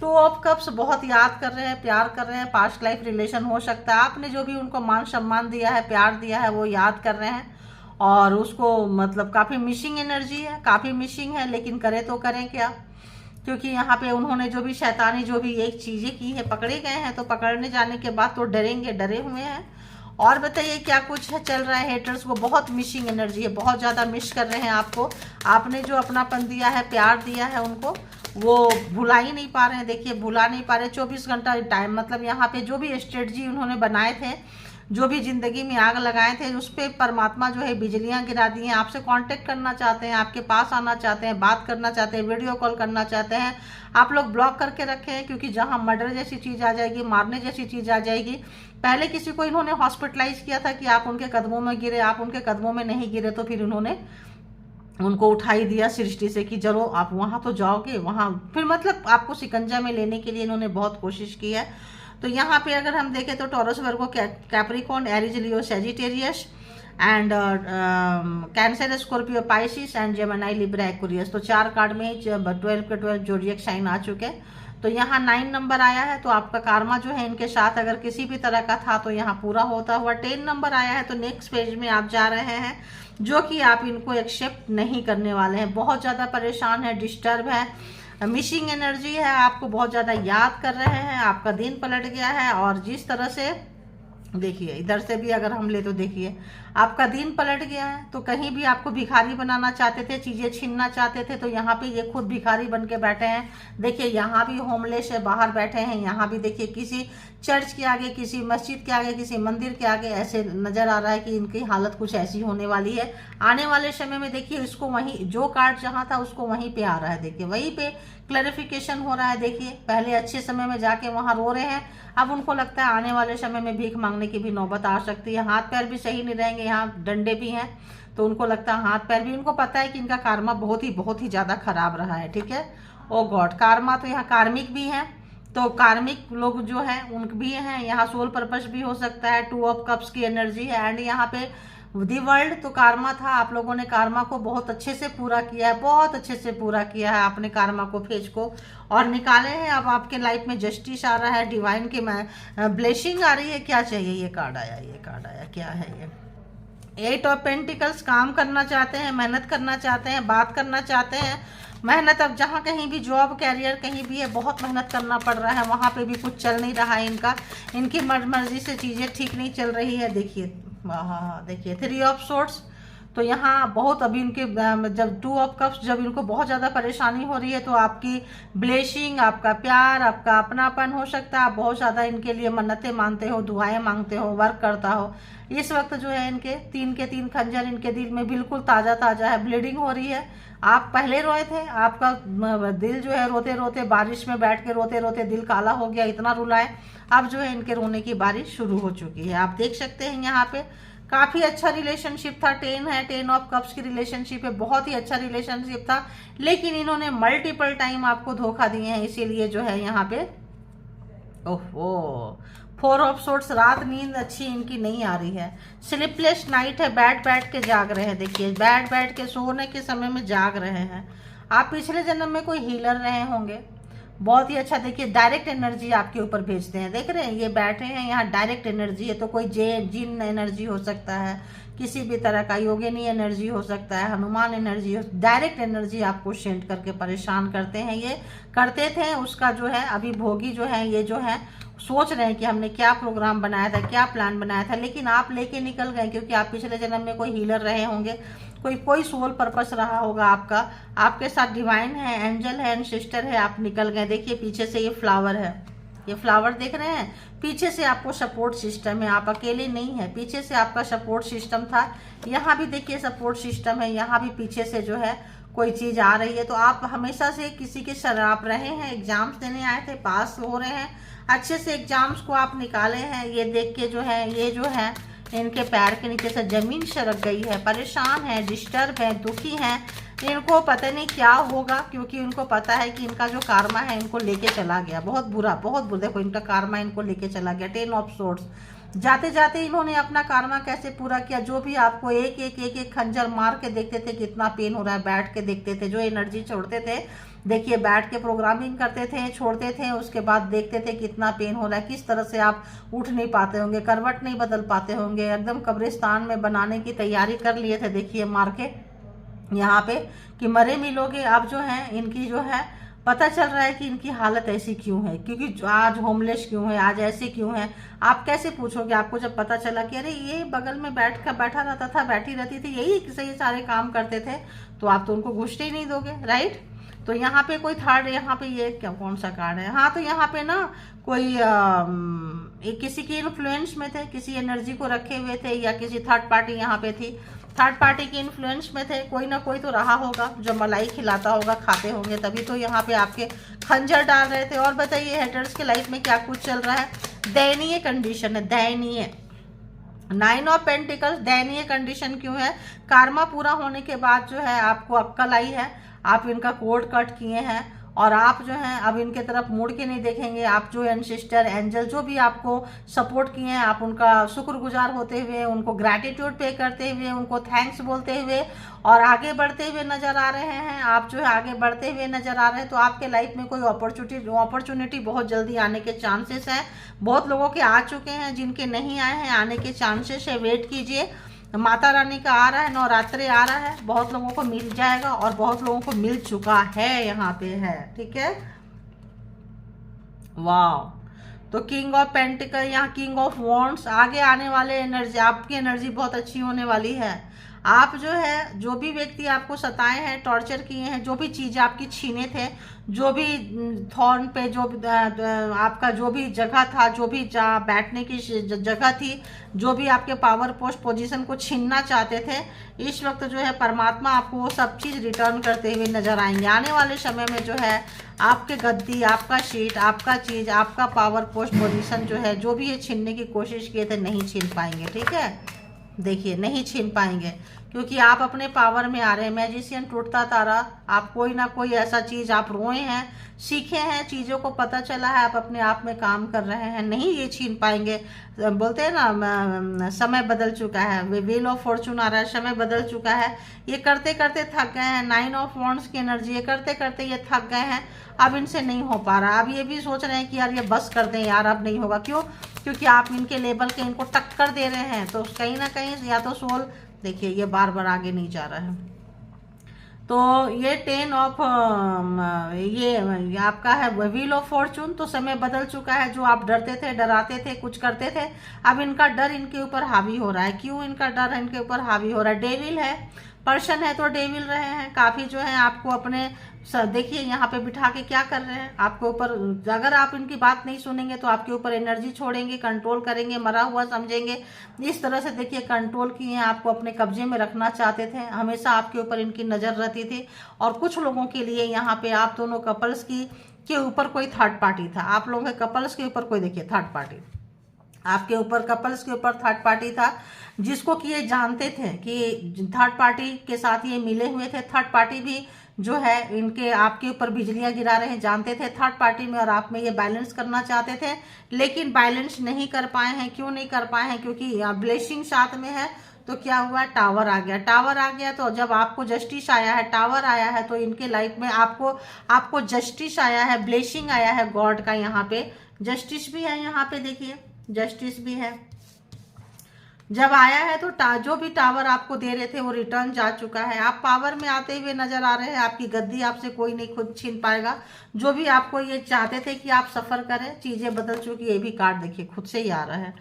2 ऑफ कप्स, बहुत याद कर रहे हैं, प्यार कर रहे हैं, पास्ट लाइफ रिलेशन हो सकता है, आपने जो भी उनको मान सम्मान दिया है, प्यार दिया है, वो याद कर रहे हैं, और उसको मतलब काफ़ी मिसिंग एनर्जी है, काफ़ी मिसिंग है, लेकिन करें तो करें क्या, क्योंकि यहाँ पे उन्होंने जो भी शैतानी, जो भी एक चीज़ें की है, पकड़े गए हैं, तो पकड़ने जाने के बाद तो डरेंगे, डरे हुए हैं। और बताइए क्या कुछ है चल रहा है हेटर्स को, बहुत मिसिंग एनर्जी है, बहुत ज़्यादा मिस कर रहे हैं आपको। आपने जो अपनापन दिया है, प्यार दिया है उनको, वो भुला ही नहीं पा रहे हैं। देखिए भुला नहीं पा रहे, 24 घंटा टाइम, मतलब यहाँ पे जो भी स्ट्रेटजी उन्होंने बनाए थे, जो भी जिंदगी में आग लगाए थे, उस पर परमात्मा जो है बिजलियां गिरा दी हैं। आपसे कांटेक्ट करना चाहते हैं, आपके पास आना चाहते हैं, बात करना चाहते हैं, वीडियो कॉल करना चाहते हैं, आप लोग ब्लॉक करके रखे हैं, क्योंकि जहां मर्डर जैसी चीज़ आ जाएगी, मारने जैसी चीज़ आ जाएगी। पहले किसी को इन्होंने हॉस्पिटलाइज किया था कि आप उनके कदमों में गिरे, आप उनके कदमों में नहीं गिरे, तो फिर उन्होंने उनको उठाई दिया सृष्टि से कि चलो आप वहाँ तो जाओगे, वहाँ फिर मतलब आपको शिकंजा में लेने के लिए इन्होंने बहुत कोशिश की है। तो यहाँ पे अगर हम देखें तो taurus, Virgo, Capricorn, Aries, Leo, Sagittarius and cancer, Scorpio, Pisces and Gemini, Libra, Aquarius. तो 4 कार्ड में 12 के 12 जोडिएक साइन आ चुके हैं। तो यहाँ 9 नंबर आया है, तो आपका कार्मा जो है इनके साथ अगर किसी भी तरह का था तो यहाँ पूरा होता हुआ। 10 नंबर आया है, तो नेक्स्ट पेज में आप जा रहे हैं, जो कि आप इनको एक्सेप्ट नहीं करने वाले हैं। बहुत ज़्यादा परेशान है, डिस्टर्ब है, मिसिंग एनर्जी है, आपको बहुत ज़्यादा याद कर रहे हैं, आपका दिन पलट गया है। और जिस तरह से देखिए इधर से भी अगर हम ले तो देखिए आपका दिन पलट गया है। तो कहीं भी आपको भिखारी बनाना चाहते थे, चीज़ें छीनना चाहते थे, तो यहाँ पे ये खुद भिखारी बन के बैठे हैं। देखिए यहाँ भी होमलेस है, बाहर बैठे हैं। यहाँ भी देखिए किसी चर्च के आगे, किसी मस्जिद के आगे, किसी मंदिर के आगे ऐसे नजर आ रहा है कि इनकी हालत कुछ ऐसी होने वाली है आने वाले समय में। देखिए इसको वहीं, जो कार्ड जहाँ था उसको वहीं पे आ रहा है, देखिए वहीं पे क्लैरिफिकेशन हो रहा है। देखिए पहले अच्छे समय में जाके वहाँ रो रहे हैं, अब उनको लगता है आने वाले समय में भीख मांगने की भी नौबत आ सकती है। हाथ पैर भी सही नहीं रहेंगे, यहाँ डंडे भी हैं, तो उनको लगता है हाथ पैर भी, उनको पता है कि इनका कार्मा बहुत ही ज़्यादा खराब रहा है। ठीक है, ओ गॉड, कार्मा तो यहाँ कार्मिक भी है, तो कार्मिक लोग जो है उनके भी हैं, यहाँ सोल पर्पस भी हो सकता है। 2 ऑफ कप्स की एनर्जी है, एंड यहाँ पे दी वर्ल्ड, तो कार्मा था। आप लोगों ने कार्मा को बहुत अच्छे से पूरा किया है, बहुत अच्छे से पूरा किया है आपने कार्मा को, फेज को, और निकाले हैं। अब आपके लाइफ में जस्टिस आ रहा है, डिवाइन की ब्लेसिंग आ रही है। क्या चाहिए, ये कार्ड आया, ये कार्ड आया, क्या है ये, एट ऑफ पेंटिकल्स, काम करना चाहते हैं, मेहनत करना चाहते हैं, बात करना चाहते हैं, मेहनत। अब जहाँ कहीं भी जॉब कैरियर कहीं भी है, बहुत मेहनत करना पड़ रहा है, वहाँ पे भी कुछ चल नहीं रहा है इनका, इनकी मर्जी से चीज़ें ठीक नहीं चल रही है। देखिए, हाँ देखिए, 3 ऑफ सोर्ड्स, तो यहाँ बहुत अभी इनके जब 2 ऑफ कप्स, जब इनको बहुत ज़्यादा परेशानी हो रही है, तो आपकी ब्लेसिंग, आपका प्यार, आपका अपनापन हो सकता है। आप बहुत ज़्यादा इनके लिए मन्नतें मानते हो, दुआएं मांगते हो, वर्क करता हो। इस वक्त जो है इनके 3 के 3 खंजर इनके दिल में बिल्कुल ताज़ा ताज़ा है, ब्लीडिंग हो रही है। आप पहले रोए थे, आपका दिल जो है रोते रोते, बारिश में बैठ के रोते रोते दिल काला हो गया, इतना रुलाए। अब जो है इनके रोने की बारिश शुरू हो चुकी है। आप देख सकते हैं यहाँ पे काफ़ी अच्छा रिलेशनशिप था, 10 है, 10 ऑफ कप्स की रिलेशनशिप है, बहुत ही अच्छा रिलेशनशिप था, लेकिन इन्होंने मल्टीपल टाइम आपको धोखा दिए हैं, इसीलिए जो है यहाँ पे ओहो 4 ऑफ सोर्ड्स, रात नींद अच्छी इनकी नहीं आ रही है, स्लीपलेस नाइट है, बैठ के जाग रहे हैं। देखिए, बैठ के सोने के समय में जाग रहे हैं। आप पिछले जन्म में कोई हीलर रहे होंगे, बहुत ही अच्छा। देखिए, डायरेक्ट एनर्जी आपके ऊपर भेजते हैं, देख रहे हैं, ये बैठे हैं यहाँ, डायरेक्ट एनर्जी है। तो कोई जिन एनर्जी हो सकता है, किसी भी तरह का योगिनी एनर्जी हो सकता है, हनुमान एनर्जी हो, डायरेक्ट एनर्जी आपको सेंड करके परेशान करते हैं। ये करते थे, उसका जो है अभी भोगी जो है, ये जो है सोच रहे हैं कि हमने क्या प्रोग्राम बनाया था, क्या प्लान बनाया था, लेकिन आप लेके निकल गए, क्योंकि आप पिछले जन्म में कोई हीलर रहे होंगे, कोई सोल पर्पस रहा होगा आपका, आपके साथ डिवाइन है, एंजल है, सिस्टर है, आप निकल गए। देखिए, पीछे से ये फ्लावर है, ये फ्लावर देख रहे हैं, पीछे से आपको सपोर्ट सिस्टम है, आप अकेले नहीं है, पीछे से आपका सपोर्ट सिस्टम था। यहाँ भी देखिए सपोर्ट सिस्टम है, यहाँ भी पीछे से जो है कोई चीज़ आ रही है। तो आप हमेशा से किसी के शराब रहे हैं, एग्जाम्स देने आए थे, पास हो रहे हैं, अच्छे से एग्जाम्स को आप निकाले हैं। ये देख के जो है, ये जो है इनके पैर के नीचे से जमीन सरक गई है, परेशान है, डिस्टर्ब है, दुखी हैं, इनको पता नहीं क्या होगा, क्योंकि उनको पता है कि इनका जो कार्मा है इनको लेके चला गया, बहुत बुरा, बहुत बुरा। देखो, इनका कार्मा इनको लेके चला गया, 10 ऑफ सोर्ड्स। जाते जाते इन्होंने अपना कार्मा कैसे पूरा किया, जो भी आपको एक खंजर मार के देखते थे कितना पेन हो रहा है, बैठ के देखते थे, जो एनर्जी छोड़ते थे, देखिए बैठ के प्रोग्रामिंग करते थे, छोड़ते थे, उसके बाद देखते थे कितना पेन हो रहा है, किस तरह से आप उठ नहीं पाते होंगे, करवट नहीं बदल पाते होंगे, एकदम कब्रिस्तान में बनाने की तैयारी कर लिए थे। देखिए, मार के यहाँ पे कि मरे मिलोगे। अब जो है इनकी जो है पता चल रहा है कि इनकी हालत ऐसी क्यों है, क्योंकि आज होमलेस क्यों है, आज ऐसे क्यों है। आप कैसे पूछोगे, आपको जब पता चला कि अरे ये बगल में बैठा रहता था, बैठी रहती थी, यही सही सारे काम करते थे, तो आप तो उनको घुसते ही नहीं दोगे, राइट। तो यहाँ पे कोई थर्ड, यहाँ पे ये क्या, कौन सा कार्ड है, हाँ, तो यहाँ पे ना कोई किसी की इन्फ्लुएंस में थे, किसी एनर्जी को रखे हुए थे, या किसी थर्ड पार्टी यहाँ पे थी, थर्ड पार्टी की इन्फ्लुएंस में थे, कोई ना कोई तो रहा होगा जो मलाई खिलाता होगा, खाते होंगे, तभी तो यहाँ पे आपके खंजर डाल रहे थे। और बताइए, हेटर्स के लाइफ में क्या कुछ चल रहा है, दयनीय कंडीशन है, दयनीय। 9 ऑफ पेंटिकल्स, दयनीय कंडीशन क्यों है, कार्मा पूरा होने के बाद जो है आपको अक्कल आई है, आप इनका कोड कट किए हैं, और आप जो हैं अब इनके तरफ मुड़ के नहीं देखेंगे। आप जो एंसेस्टर, एंजल जो भी आपको सपोर्ट किए हैं, आप उनका शुक्रगुजार होते हुए, उनको ग्रैटिट्यूड पे करते हुए, उनको थैंक्स बोलते हुए और आगे बढ़ते हुए नजर आ रहे हैं। आप जो है आगे बढ़ते हुए नजर आ रहे हैं, तो आपके लाइफ में कोई अपॉर्चुनिटी बहुत जल्दी आने के चांसेस हैं। बहुत लोगों के आ चुके हैं, जिनके नहीं आए हैं, आने के चांसेस है, वेट कीजिए। माता रानी का आ रहा है, नवरात्रि आ रहा है, बहुत लोगों को मिल जाएगा, और बहुत लोगों को मिल चुका है, यहाँ पे है, ठीक है। वाह, तो किंग ऑफ पेंटिकल, यहाँ किंग ऑफ वॉन्ड्स, आगे आने वाले एनर्जी, आपकी एनर्जी बहुत अच्छी होने वाली है। आप जो है, जो भी व्यक्ति आपको सताए हैं, टॉर्चर किए हैं, जो भी चीज़ आपकी छीने थे, जो भी थॉर्न पे, जो आपका जो भी जगह था, जो भी बैठने की जगह थी, जो भी आपके पावर पोस्ट पोजीशन को छीनना चाहते थे, इस वक्त जो है परमात्मा आपको वो सब चीज़ रिटर्न करते हुए नजर आएंगे। आने वाले समय में जो है आपके गद्दी, आपका सीट, आपका चीज़, आपका पावर पोस्ट पोजीशन जो है, जो भी ये छीनने की कोशिश किए थे, नहीं छीन पाएंगे, ठीक है। देखिए, नहीं छीन पाएंगे, क्योंकि आप अपने पावर में आ रहे हैं। मैजिशियन, टूटता तारा, आप कोई ना कोई ऐसा चीज़ आप रोए हैं, सीखे हैं, चीज़ों को पता चला है, आप अपने आप में काम कर रहे हैं, नहीं ये छीन पाएंगे। बोलते हैं ना, समय बदल चुका है, व्हील ऑफ फॉर्चून आ रहा है, समय बदल चुका है। ये करते करते थक गए हैं, 9 ऑफ वॉन्ड्स की एनर्जी, ये करते करते ये थक गए हैं, अब इनसे नहीं हो पा रहा। अब ये भी सोच रहे हैं कि यार ये बस कर दें यार, अब नहीं होगा। क्यों? क्योंकि आप इनके लेवल के इनको टक्कर दे रहे हैं। तो कहीं ना कहीं या तो सोल, देखिए ये बार बार आगे नहीं जा रहा है। तो ये 10 ऑफ ये आपका है व्हील ऑफ फॉर्चून। तो समय बदल चुका है। जो आप डरते थे, डराते थे, कुछ करते थे, अब इनका डर इनके ऊपर हावी हो रहा है। क्यों इनका डर इनके ऊपर हावी हो रहा है? डेविल है, पर्सन है तो डेविल रहे हैं काफी जो है आपको अपने देखिए यहाँ पे बिठा के क्या कर रहे हैं आपके ऊपर। अगर आप इनकी बात नहीं सुनेंगे तो आपके ऊपर एनर्जी छोड़ेंगे, कंट्रोल करेंगे, मरा हुआ समझेंगे। इस तरह से देखिए कंट्रोल किए हैं, आपको अपने कब्जे में रखना चाहते थे, हमेशा आपके ऊपर इनकी नजर रहती थी। और कुछ लोगों के लिए यहाँ पे आप दोनों कपल्स के ऊपर कोई थर्ड पार्टी था। आप लोगों के कपल्स के ऊपर कोई देखिए थर्ड पार्टी, आपके ऊपर कपल्स के ऊपर थर्ड पार्टी था, जिसको कि ये जानते थे कि थर्ड पार्टी के साथ ये मिले हुए थे। थर्ड पार्टी भी जो है इनके आपके ऊपर बिजलियां गिरा रहे हैं, जानते थे थर्ड पार्टी में और आप में ये बैलेंस करना चाहते थे, लेकिन बैलेंस नहीं कर पाए हैं। क्यों नहीं कर पाए हैं? क्योंकि ब्लेसिंग साथ में है। तो क्या हुआ? टावर आ गया। टावर आ गया तो जब आपको जस्टिस आया है, टावर आया है, तो इनके लाइफ में आपको जस्टिस आया है, ब्लेसिंग आया है गॉड का। यहाँ पे जस्टिस भी है, यहाँ पे देखिए जस्टिस भी है। जब आया है तो जो भी टावर आपको दे रहे थे वो रिटर्न जा चुका है। आप पावर में आते हुए नजर आ रहे हैं। आपकी गद्दी आपसे कोई नहीं खुद छीन पाएगा। जो भी आपको ये चाहते थे कि आप सफर करें, चीजें बदल चुकी। ये भी कार्ड देखिए खुद से ही आ रहा है।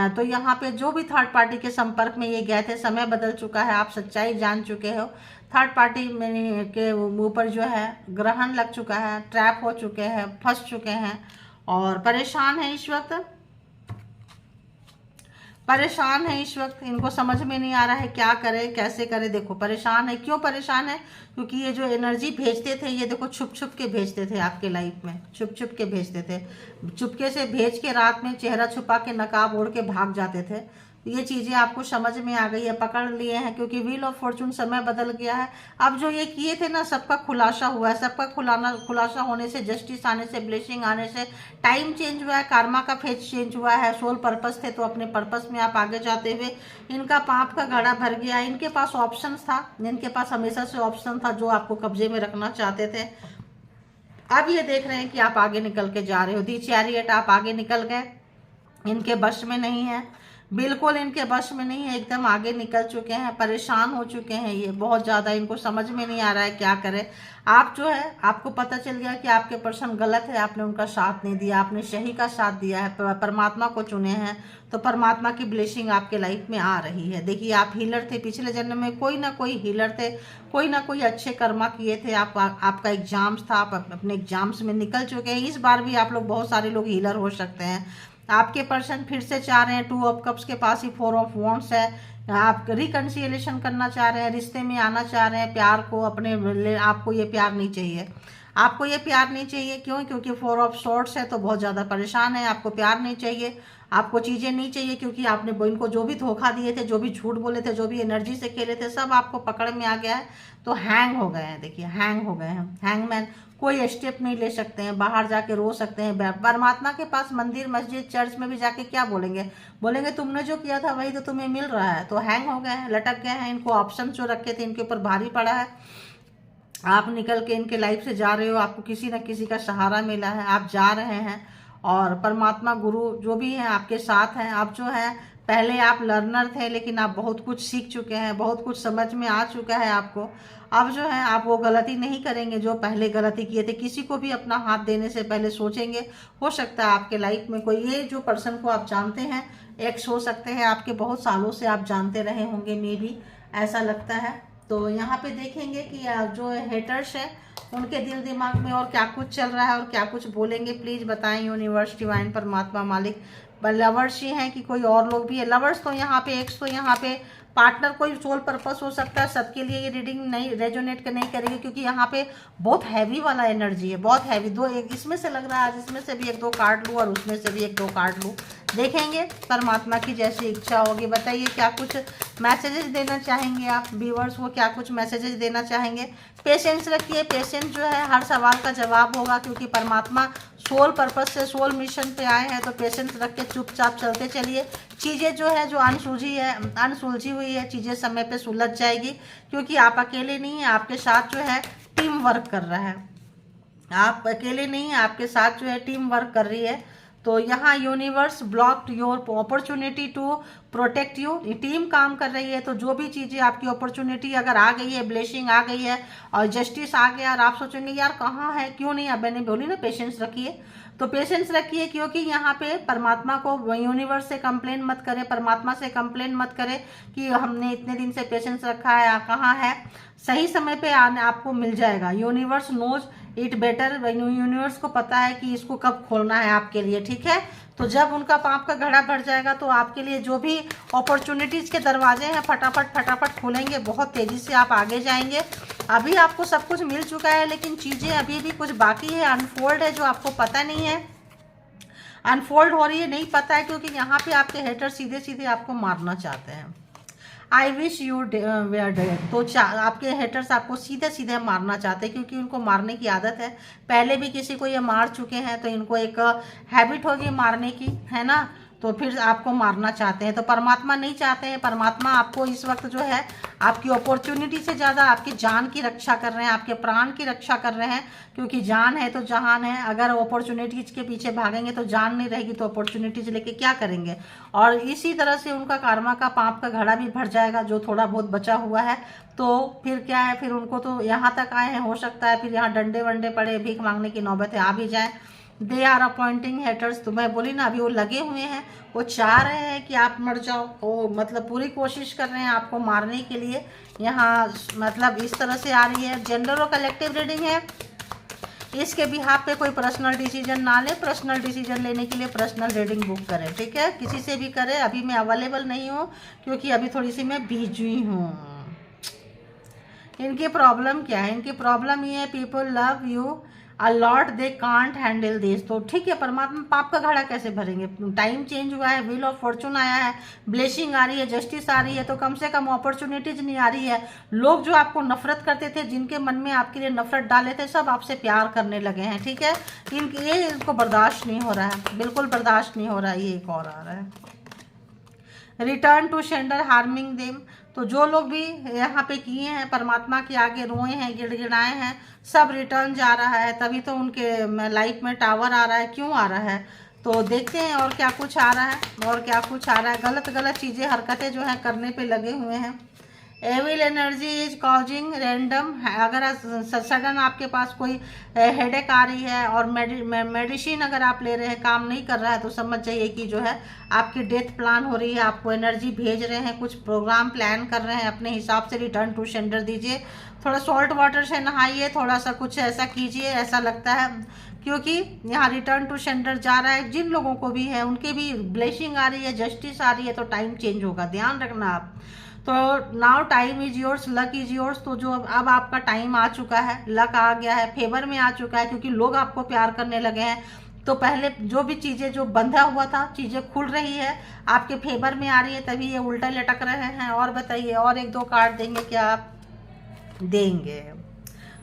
तो यहाँ पे जो भी थर्ड पार्टी के संपर्क में ये गए थे, समय बदल चुका है। आप सच्चाई जान चुके हो। थर्ड पार्टी में के ऊपर जो है ग्रहण लग चुका है, ट्रैप हो चुके हैं, फंस चुके हैं और परेशान है इस वक्त। परेशान है इस वक्त, इनको समझ में नहीं आ रहा है क्या करे, कैसे करे। देखो परेशान है। क्यों परेशान है? क्योंकि ये जो एनर्जी भेजते थे, ये देखो छुप छुप के भेजते थे आपके लाइफ में, छुप छुप के भेजते थे। चुपके से भेज के रात में चेहरा छुपा के नकाब ओढ़ के भाग जाते थे। ये चीजें आपको समझ में आ गई है, पकड़ लिए हैं, क्योंकि व्हील ऑफ फॉर्चून समय बदल गया है। अब जो ये किए थे ना, सबका खुलासा हुआ है। सबका खुलासा होने से, जस्टिस आने से, ब्लेसिंग आने से टाइम चेंज हुआ है, कार्मा का फेज चेंज हुआ है। सोल पर्पस थे तो अपने पर्पस में आप आगे जाते हुए, इनका पाप का घड़ा भर गया। इनके पास ऑप्शन था, इनके पास हमेशा से ऑप्शन था जो आपको कब्जे में रखना चाहते थे। अब ये देख रहे हैं कि आप आगे निकल के जा रहे हो। दी चैरियट, आप आगे निकल गए, इनके वश में नहीं है, बिल्कुल इनके वश में नहीं है, एकदम आगे निकल चुके हैं। परेशान हो चुके हैं ये बहुत ज़्यादा, इनको समझ में नहीं आ रहा है क्या करे। आप जो है, आपको पता चल गया कि आपके पर्सन गलत है, आपने उनका साथ नहीं दिया, आपने सही का साथ दिया है, परमात्मा को चुने हैं। तो परमात्मा की ब्लेसिंग आपके लाइफ में आ रही है। देखिए आप हीलर थे, पिछले जन्म में कोई ना कोई हीलर थे, कोई ना कोई अच्छे कर्मा किए थे। आपका एग्जाम्स था, आप अपने एग्जाम्स में निकल चुके हैं। इस बार भी आप लोग, बहुत सारे लोग हीलर हो सकते हैं। आपके पर्सन फिर से चाह रहे हैं, 2 ऑफ कप्स के पास ही 4 ऑफ वॉन्ड्स है। आप रिकन्सिलेशन करना चाह रहे हैं, रिश्ते में आना चाह रहे हैं, प्यार को अपने, आपको ये प्यार नहीं चाहिए, आपको ये प्यार नहीं चाहिए। क्यों? क्योंकि 4 ऑफ सॉर्ड्स है, तो बहुत ज़्यादा परेशान है। आपको प्यार नहीं चाहिए, आपको चीज़ें नहीं चाहिए, क्योंकि आपने इनको जो भी धोखा दिए थे, जो भी झूठ बोले थे, जो भी एनर्जी से खेले थे, सब आपको पकड़ में आ गया है। तो हैंग हो गए हैं, देखिए हैंग हो गए हैं। हैंगमैन, कोई स्टेप नहीं ले सकते हैं, बाहर जाके रो सकते हैं। परमात्मा के पास मंदिर, मस्जिद, चर्च में भी जाके क्या बोलेंगे? बोलेंगे तुमने जो किया था वही तो तुम्हें मिल रहा है। तो हैंग हो गए हैं, लटक गए हैं। इनको ऑप्शन जो रखे थे इनके ऊपर भारी पड़ा है। आप निकल के इनके लाइफ से जा रहे हो, आपको किसी न किसी का सहारा मिला है, आप जा रहे हैं और परमात्मा गुरु जो भी हैं आपके साथ हैं। आप जो है, पहले आप लर्नर थे लेकिन आप बहुत कुछ सीख चुके हैं, बहुत कुछ समझ में आ चुका है आपको। अब जो है आप वो गलती नहीं करेंगे जो पहले गलती किए थे। किसी को भी अपना हाथ देने से पहले सोचेंगे। हो सकता है आपके लाइफ में कोई, ये जो पर्सन को आप जानते हैं, एक्स हो सकते हैं, आपके बहुत सालों से आप जानते रहे होंगे, मे भी ऐसा लगता है। तो यहाँ पे देखेंगे कि जो हेटर्स हैं उनके दिल दिमाग में और क्या कुछ चल रहा है और क्या कुछ बोलेंगे। प्लीज़ बताएं यूनिवर्स, डिवाइन, परमात्मा, मालिक। लवर्स ही हैं कि कोई और लोग भी है? लवर्स तो यहाँ पे, एक्स तो यहाँ पे, पार्टनर, कोई सोल पर्पस हो सकता है। सबके लिए ये रीडिंग नहीं रेजोनेट नहीं करेगी, क्योंकि यहाँ पे बहुत हैवी वाला एनर्जी है, बहुत हैवी। इसमें से लग रहा है आज इसमें से भी 1-2 कार्ड लूँ और उसमें से भी 1-2 कार्ड लूँ। देखेंगे परमात्मा की जैसी इच्छा होगी। बताइए क्या कुछ मैसेजेस देना चाहेंगे आप व्यूअर्स को, क्या कुछ मैसेजेस देना चाहेंगे? पेशेंस रखिए, पेशेंस जो है हर सवाल का जवाब होगा, क्योंकि परमात्मा सोल पर्पस से, सोल मिशन पे आए हैं। तो पेशेंस रख के चुपचाप चलते चलिए। चीज़ें जो है, जो अनसुलझी हुई है, चीज़ें समय पे सुलझ जाएगी, क्योंकि आप अकेले नहीं हैं, आपके साथ जो है टीम वर्क कर रहा है। आप अकेले नहीं हैं, आपके साथ जो है टीम वर्क कर रही है। तो यहाँ universe blocked your opportunity to protect you. Team काम कर रही है, तो जो भी चीज़ें आपकी अपॉर्चुनिटी अगर आ गई है, ब्लेसिंग आ गई है और जस्टिस आ गया और आप सोचेंगे यार कहाँ है, क्यों नहीं, अब मैंने बोली ना पेशेंस रखिए, तो पेशेंस रखिए, क्योंकि यहाँ पे परमात्मा को, यूनिवर्स से कंप्लेन मत करें, परमात्मा से कंप्लेन मत करें कि हमने इतने दिन से पेशेंस रखा है, कहाँ है, सही समय पे आने आपको मिल जाएगा। Universe knows it better, universe को पता है कि इसको कब खोलना है आपके लिए, ठीक है। तो जब उनका पाप का घड़ा भर जाएगा तो आपके लिए जो भी अपॉर्चुनिटीज के दरवाजे हैं फटाफट फटाफट खुलेंगे, बहुत तेजी से आप आगे जाएंगे। अभी आपको सब कुछ मिल चुका है, लेकिन चीज़ें अभी भी कुछ बाकी है, अनफोल्ड है, जो आपको पता नहीं है, अनफोल्ड हो रही है, नहीं पता है, क्योंकि यहाँ पे आपके हेटर सीधे सीधे आपको मारना चाहते हैं। I wish you were dead, तो आपके हेटर्स आपको सीधे सीधे मारना चाहते हैं, क्योंकि उनको मारने की आदत है, पहले भी किसी को ये मार चुके हैं, तो इनको एक हैबिट होगी मारने की, है ना, तो फिर आपको मारना चाहते हैं। तो परमात्मा नहीं चाहते हैं, परमात्मा आपको इस वक्त जो है आपकी अपॉर्चुनिटी से ज़्यादा आपकी जान की रक्षा कर रहे हैं, आपके प्राण की रक्षा कर रहे हैं, क्योंकि जान है तो जहान है। अगर अपॉर्चुनिटीज़ के पीछे भागेंगे तो जान नहीं रहेगी, तो अपॉर्चुनिटीज़ लेके क्या करेंगे। और इसी तरह से उनका कर्मा का पाप का घड़ा भी भर जाएगा, जो थोड़ा बहुत बचा हुआ है, तो फिर क्या है, फिर उनको तो यहाँ तक आए हैं, हो सकता है फिर यहाँ डंडे वंडे पड़े, भीख मांगने की नौबतें आ भी जाए। दे आर अपॉइंटिंग हेटर्स, तो मैं बोली ना अभी वो लगे हुए हैं, वो चाह रहे हैं कि आप मर जाओ, वो मतलब पूरी कोशिश कर रहे हैं आपको मारने के लिए। यहाँ मतलब इस तरह से आ रही है। जनरल और कलेक्टिव रीडिंग है, इसके बिहाफ पे कोई पर्सनल डिसीजन ना ले, पर्सनल डिसीजन लेने के लिए पर्सनल रीडिंग बुक करें, ठीक है, किसी से भी करें। अभी मैं अवेलेबल नहीं हूँ, क्योंकि अभी थोड़ी सी मैं बिजी हूँ। इनकी प्रॉब्लम क्या है, इनकी प्रॉब्लम ये है people love you a lot, they can't handle this. तो ठीक है, परमात्मा पाप का घड़ा कैसे भरेंगे, टाइम चेंज हुआ है, व्हील ऑफ फॉर्चून आया है, ब्लेसिंग आ रही है, जस्टिस आ रही है, तो कम से कम अपॉर्चुनिटीज नहीं आ रही है। लोग जो आपको नफरत करते थे, जिनके मन में आपके लिए नफरत डाले थे, सब आपसे प्यार करने लगे हैं, ठीक है। ये इनको बर्दाश्त नहीं हो रहा है, बिल्कुल बर्दाश्त नहीं हो रहा है। ये एक और आ रहा है, return to sender harming them, तो जो लोग भी यहाँ पे किए हैं, परमात्मा के आगे रोए हैं, गिड़गिड़ाए हैं, सब रिटर्न जा रहा है। तभी तो उनके लाइफ में टावर आ रहा है, क्यों आ रहा है, तो देखते हैं और क्या कुछ आ रहा है, और क्या कुछ आ रहा है। गलत गलत चीज़ें, हरकतें जो हैं करने पे लगे हुए हैं। Evil energy is causing random, अगर सडन आपके पास कोई हेडेक आ रही है और मेडिसिन अगर आप ले रहे हैं काम नहीं कर रहा है, तो समझ जाइए कि जो है आपकी डेथ प्लान हो रही है, आपको एनर्जी भेज रहे हैं, कुछ प्रोग्राम प्लान कर रहे हैं, अपने हिसाब से रिटर्न टू सेंडर दीजिए, थोड़ा सॉल्ट वाटर से नहाइए, थोड़ा सा कुछ ऐसा कीजिए, ऐसा लगता है, क्योंकि यहाँ रिटर्न टू सेंडर जा रहा है। जिन लोगों को भी है उनके भी ब्लेसिंग आ रही है, जस्टिस आ रही है, तो टाइम चेंज होगा, ध्यान रखना आप। तो now time is yours, luck is yours, तो जो अब आपका टाइम आ चुका है, लक आ गया है, फेवर में आ चुका है, क्योंकि लोग आपको प्यार करने लगे हैं। तो पहले जो भी चीज़ें जो बंधा हुआ था, चीज़ें खुल रही है, आपके फेवर में आ रही है, तभी ये उल्टा लटक रहे हैं। और बताइए, और एक दो कार्ड देंगे क्या आप देंगे?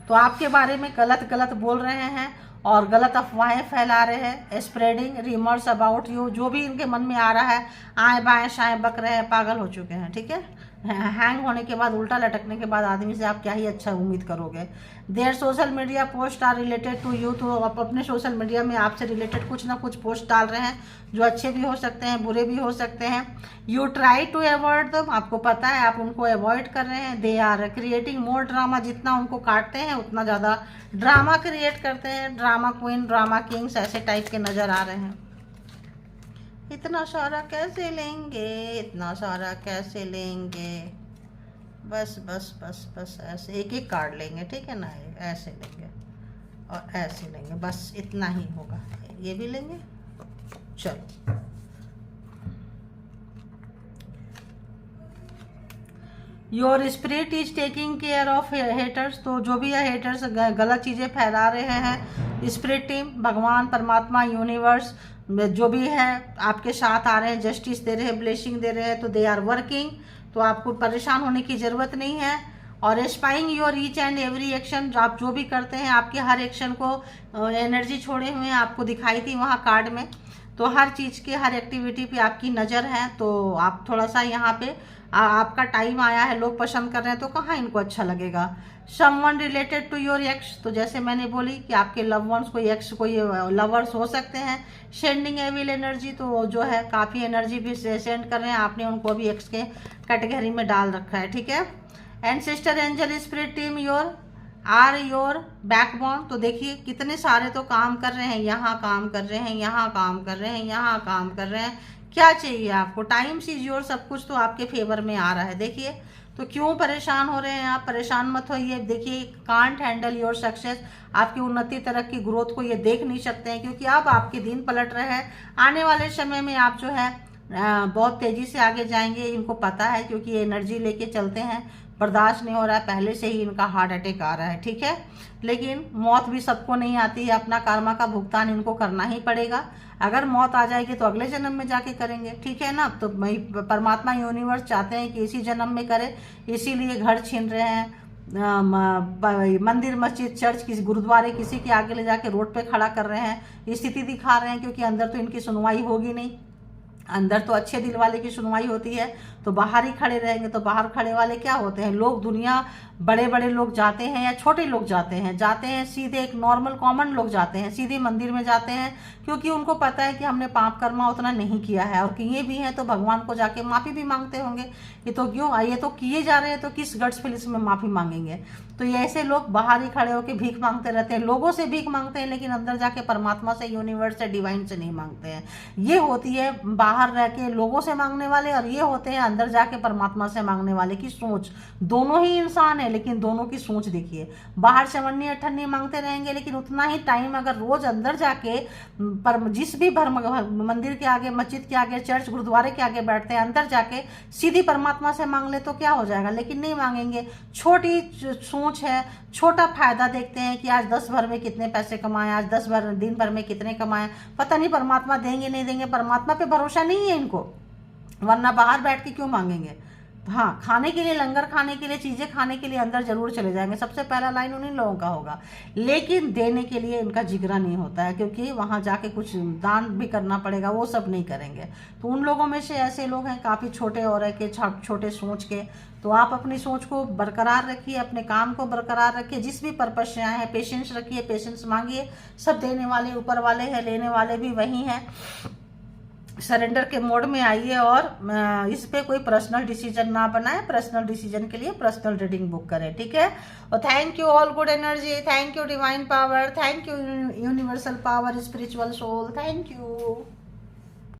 तो आपके बारे में गलत गलत बोल रहे हैं और गलत अफवाहें फैला रहे हैं, स्प्रेडिंग रिमर्स अबाउट यू, जो भी इनके मन में आ रहा है, आए बाएं शाएं बक रहे हैं, पागल हो चुके हैं, ठीक है। हैंग होने के बाद, उल्टा लटकने के बाद आदमी से आप क्या ही अच्छा उम्मीद करोगे। Their social media post are related to you, तो आप अपने सोशल मीडिया में आपसे रिलेटेड कुछ ना कुछ पोस्ट डाल रहे हैं, जो अच्छे भी हो सकते हैं, बुरे भी हो सकते हैं। यू ट्राई टू अवॉइड दम, आपको पता है आप उनको अवॉइड कर रहे हैं। They are creating more drama, जितना उनको काटते हैं उतना ज़्यादा ड्रामा क्रिएट करते हैं। ड्रामा क्वीन, ड्रामा किंग्स ऐसे टाइप के नज़र आ रहे हैं। इतना सारा कैसे लेंगे, इतना सारा कैसे लेंगे, बस बस बस बस ऐसे एक एक कार्ड लेंगे, ठीक है ना, ऐसे लेंगे और ऐसे लेंगे, बस इतना ही होगा। ये भी लेंगे, चलो। Your spirit is taking care of haters, तो जो भी है हेटर्स गलत चीज़ें फैला रहे हैं, स्पिरिट टीम, भगवान, परमात्मा, यूनिवर्स जो भी है आपके साथ आ रहे हैं, जस्टिस दे रहे हैं, ब्लेसिंग दे रहे हैं, तो दे आर वर्किंग, तो आपको परेशान होने की ज़रूरत नहीं है। और spying your each and every action, आप जो भी करते हैं, आपके हर एक्शन को एनर्जी छोड़े हुए हैं, आपको दिखाई थी वहाँ कार्ड में। तो हर चीज़ की, हर एक्टिविटी पे आपकी नज़र है, तो आप थोड़ा सा यहाँ पे आपका टाइम आया है, लोग पसंद कर रहे हैं तो कहाँ इनको अच्छा लगेगा। Someone related to your ex, तो जैसे मैंने बोली कि आपके लव वंस, कोई एक्स, कोई लवर्स हो सकते हैं। सेंडिंग एविल एनर्जी, तो जो है काफ़ी एनर्जी भी सेंड कर रहे हैं, आपने उनको भी एक्स के कैटेगरी में डाल रखा है, ठीक है। And sister angel spirit team your are your backbone, तो देखिए कितने सारे तो काम कर रहे हैं, यहाँ काम कर रहे हैं, यहाँ काम कर रहे हैं, यहाँ काम कर रहे हैं। क्या चाहिए आपको, टाइम इज योर, सब कुछ तो आपके फेवर में आ रहा है। देखिए तो क्यों परेशान हो रहे हैं आप, परेशान मत होइए। देखिए कांट हैंडल योर सक्सेस, आपकी उन्नति तरक्की ग्रोथ को ये देख नहीं सकते हैं, क्योंकि अब आपके दिन पलट रहे हैं। आने वाले समय में आप जो है बहुत तेजी से आगे जाएंगे, इनको पता है, क्योंकि ये एनर्जी लेके चलते हैं। बर्दाश्त नहीं हो रहा है, पहले से ही इनका हार्ट अटैक आ रहा है, ठीक है। लेकिन मौत भी सबको नहीं आती है, अपना कर्मा का भुगतान इनको करना ही पड़ेगा। अगर मौत आ जाएगी तो अगले जन्म में जाके करेंगे, ठीक है ना। तो परमात्मा यूनिवर्स चाहते हैं कि इसी जन्म में करें, इसीलिए घर छीन रहे हैं, मंदिर मस्जिद चर्च किसी गुरुद्वारे किसी के आगे ले जाके रोड पे खड़ा कर रहे हैं, स्थिति दिखा रहे हैं, क्योंकि अंदर तो इनकी सुनवाई होगी नहीं। अंदर तो अच्छे दिल वाले की सुनवाई होती है, तो बाहर ही खड़े रहेंगे। तो बाहर खड़े वाले क्या होते हैं, लोग, दुनिया बड़े बड़े लोग जाते हैं या छोटे लोग जाते हैं सीधे, एक नॉर्मल कॉमन लोग जाते हैं सीधे मंदिर में जाते हैं, क्योंकि उनको पता है कि हमने पाप कर्मा उतना नहीं किया है, और किए भी हैं तो भगवान को जाके माफ़ी भी मांगते होंगे। ये तो क्यों, ये तो किए जा रहे हैं, तो किस गट्स फिलिस में माफ़ी मांगेंगे। तो ये ऐसे लोग बाहर ही खड़े होकर भीख मांगते रहते हैं, लोगों से भीख मांगते हैं, लेकिन अंदर जाके परमात्मा से, यूनिवर्स से, डिवाइन से नहीं मांगते हैं। ये होती है बाहर रह के लोगों से मांगने वाले, और ये होते हैं अंदर जाके परमात्मा से मांगने वाले की सोच। दोनों ही इंसान है, लेकिन दोनों की सोच देखिए। बाहर चवन्नी अठन्नी मांगते रहेंगे, लेकिन उतना ही टाइम अगर रोज अंदर जाके जिस भी मंदिर के आगे, मस्जिद के आगे, चर्च गुरुद्वारे के आगे बैठते हैं, अंदर जाके सीधी परमात्मा से मांग ले तो क्या हो जाएगा, लेकिन नहीं मांगेंगे। छोटी सोच है, छोटा फायदा देखते हैं कि आज 10 भर में कितने पैसे कमाए, आज 10 भर दिन भर में कितने कमाए, पता नहीं परमात्मा देंगे नहीं देंगे। परमात्मा पे भरोसा नहीं है इनको, वरना बाहर बैठ के क्यों मांगेंगे। हाँ, खाने के लिए, लंगर खाने के लिए, चीजें खाने के लिए अंदर जरूर चले जाएंगे, सबसे पहला लाइन उन्हीं लोगों का होगा, लेकिन देने के लिए इनका जिगरा नहीं होता है, क्योंकि वहां जाके कुछ दान भी करना पड़ेगा, वो सब नहीं करेंगे। तो उन लोगों में से ऐसे लोग हैं काफी छोटे और के, छोटे सोच के। तो आप अपनी सोच को बरकरार रखिए, अपने काम को बरकरार रखिए, जिस भी पर्पज से आए हैं पेशेंस रखिए, पेशेंस मांगिए। सब देने वाले ऊपर वाले हैं, लेने वाले भी वही हैं। सरेंडर के मोड में आइए, और इस पे कोई पर्सनल डिसीजन ना बनाए। पर्सनल डिसीजन के लिए पर्सनल रीडिंग बुक करें, ठीक है। और thank you all good energy, thank you divine power, thank you universal power, spiritual soul, thank you.